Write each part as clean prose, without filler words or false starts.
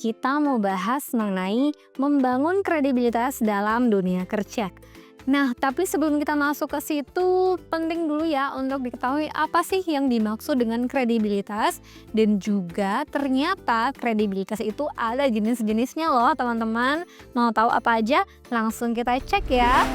kita mau bahas mengenai membangun kredibilitas dalam dunia kerja. Nah, tapi sebelum kita masuk ke situ, penting dulu ya untuk diketahui apa sih yang dimaksud dengan kredibilitas, dan juga ternyata kredibilitas itu ada jenis-jenisnya loh teman-teman. Mau tahu apa aja? Langsung kita cek ya.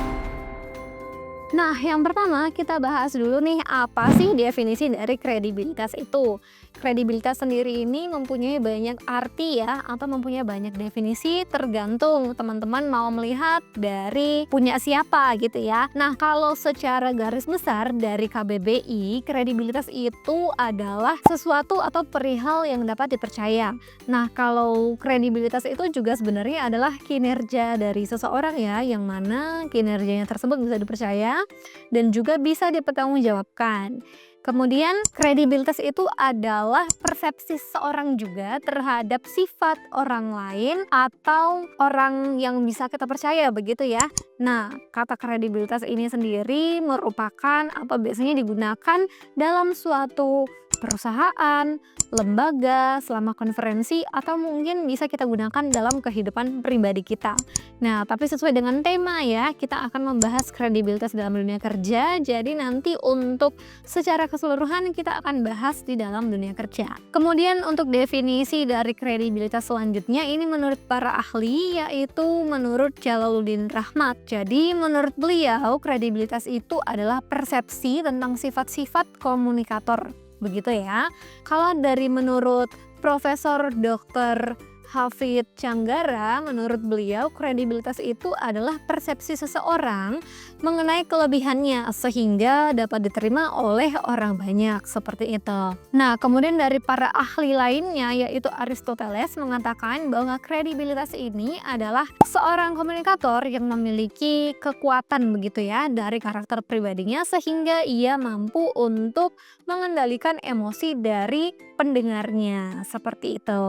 Nah, yang pertama kita bahas dulu nih apa sih definisi dari kredibilitas itu. Kredibilitas sendiri ini mempunyai banyak arti ya, atau mempunyai banyak definisi tergantung teman-teman mau melihat dari punya siapa gitu ya. Nah, kalau secara garis besar dari KBBI, kredibilitas itu adalah sesuatu atau perihal yang dapat dipercaya. Nah, kalau kredibilitas itu juga sebenarnya adalah kinerja dari seseorang ya, yang mana kinerjanya tersebut bisa dipercaya dan juga bisa dipertanggungjawabkan. Kemudian kredibilitas itu adalah persepsi seseorang juga terhadap sifat orang lain atau orang yang bisa kita percaya begitu ya. Nah, kata kredibilitas ini sendiri merupakan atau biasanya digunakan dalam suatu perusahaan, lembaga, selama konferensi, atau mungkin bisa kita gunakan dalam kehidupan pribadi kita. Nah, tapi sesuai dengan tema ya, kita akan membahas kredibilitas dalam dunia kerja. Jadi nanti untuk secara keseluruhan kita akan bahas di dalam dunia kerja. Kemudian untuk definisi dari kredibilitas selanjutnya ini menurut para ahli, yaitu menurut Jalaluddin Rahmat. Jadi menurut beliau kredibilitas itu adalah persepsi tentang sifat-sifat komunikator. Begitu ya. Kalau dari menurut Profesor Dr. Hafidz Canggara, menurut beliau kredibilitas itu adalah persepsi seseorang mengenai kelebihannya sehingga dapat diterima oleh orang banyak, seperti itu. Nah, kemudian dari para ahli lainnya yaitu Aristoteles mengatakan bahwa kredibilitas ini adalah seorang komunikator yang memiliki kekuatan begitu ya dari karakter pribadinya sehingga ia mampu untuk mengendalikan emosi dari pendengarnya, seperti itu.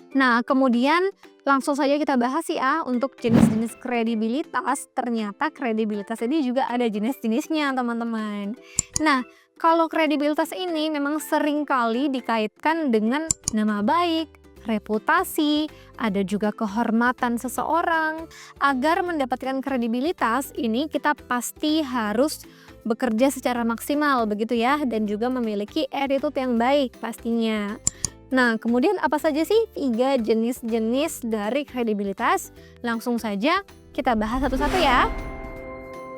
Nah, kemudian langsung saja kita bahas ya untuk jenis-jenis kredibilitas. Ternyata kredibilitas ini juga ada jenis-jenisnya, teman-teman. Nah, kalau kredibilitas ini memang sering kali dikaitkan dengan nama baik, reputasi, ada juga kehormatan seseorang. Agar mendapatkan kredibilitas ini kita pasti harus bekerja secara maksimal begitu ya, dan juga memiliki attitude yang baik pastinya. Nah, kemudian apa saja sih 3 jenis-jenis dari kredibilitas? Langsung saja kita bahas satu-satu ya.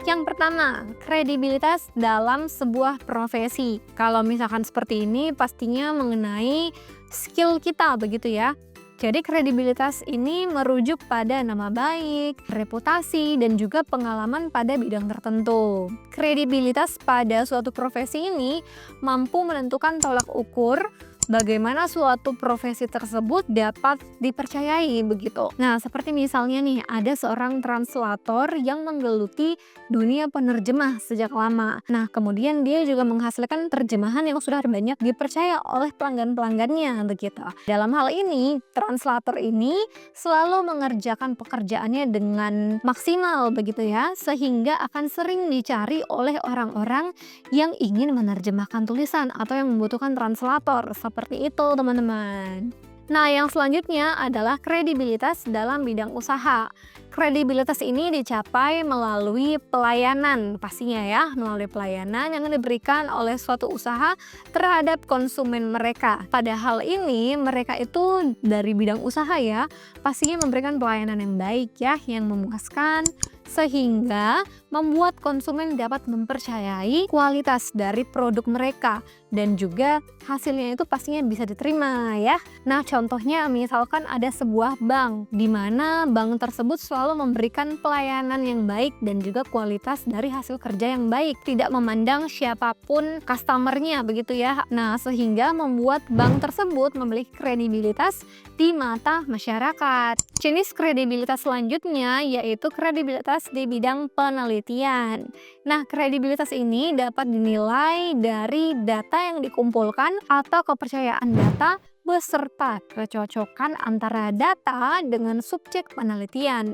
Yang pertama, kredibilitas dalam sebuah profesi. Kalau misalkan seperti ini pastinya mengenai skill kita begitu ya. Jadi kredibilitas ini merujuk pada nama baik, reputasi, dan juga pengalaman pada bidang tertentu. Kredibilitas pada suatu profesi ini mampu menentukan tolak ukur bagaimana suatu profesi tersebut dapat dipercayai begitu. Nah, seperti misalnya nih, ada seorang translator yang menggeluti dunia penerjemah sejak lama. Nah, kemudian dia juga menghasilkan terjemahan yang sudah banyak dipercaya oleh pelanggan-pelanggannya begitu. Dalam hal ini, translator ini selalu mengerjakan pekerjaannya dengan maksimal begitu ya, sehingga akan sering dicari oleh orang-orang yang ingin menerjemahkan tulisan atau yang membutuhkan translator. Seperti itu teman-teman. Nah, yang selanjutnya adalah kredibilitas dalam bidang usaha. Kredibilitas ini dicapai melalui pelayanan pastinya ya, melalui pelayanan yang diberikan oleh suatu usaha terhadap konsumen mereka. Pada hal ini mereka itu dari bidang usaha ya, pastinya memberikan pelayanan yang baik ya, yang memuaskan, sehingga membuat konsumen dapat mempercayai kualitas dari produk mereka dan juga hasilnya itu pastinya bisa diterima ya. Nah, contohnya misalkan ada sebuah bank di mana bank tersebut selalu memberikan pelayanan yang baik dan juga kualitas dari hasil kerja yang baik, tidak memandang siapapun customernya begitu ya. Nah, sehingga membuat bank tersebut memiliki kredibilitas di mata masyarakat. Jenis kredibilitas selanjutnya yaitu kredibilitas di bidang penelitian. Nah, kredibilitas ini dapat dinilai dari data yang dikumpulkan atau kepercayaan data beserta kecocokan antara data dengan subjek penelitian.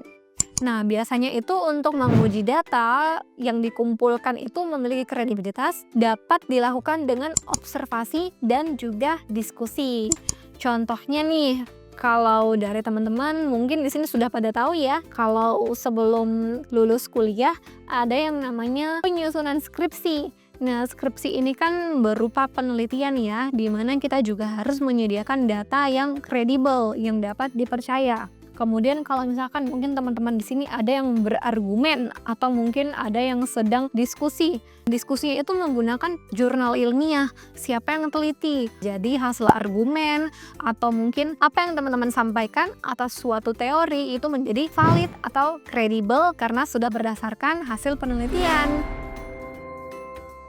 Nah, biasanya itu untuk menguji data yang dikumpulkan itu memiliki kredibilitas dapat dilakukan dengan observasi dan juga diskusi. Contohnya nih, Kalau dari teman-teman mungkin di sini sudah pada tahu ya, kalau sebelum lulus kuliah ada yang namanya penyusunan skripsi. Nah, skripsi ini kan berupa penelitian ya, di mana kita juga harus menyediakan data yang kredibel, yang dapat dipercaya. Kemudian kalau misalkan mungkin teman-teman di sini ada yang berargumen atau mungkin ada yang sedang diskusi. Diskusinya itu menggunakan jurnal ilmiah, siapa yang teliti. Jadi hasil argumen atau mungkin apa yang teman-teman sampaikan atas suatu teori itu menjadi valid atau kredibel karena sudah berdasarkan hasil penelitian.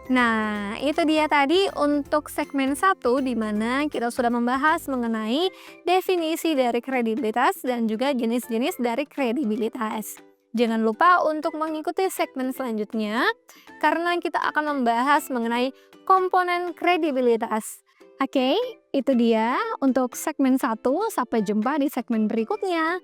Nah, itu dia tadi untuk segmen 1 di mana kita sudah membahas mengenai definisi dari kredibilitas dan juga jenis-jenis dari kredibilitas. Jangan lupa untuk mengikuti segmen selanjutnya karena kita akan membahas mengenai komponen kredibilitas. Oke, itu dia untuk segmen 1. Sampai jumpa di segmen berikutnya.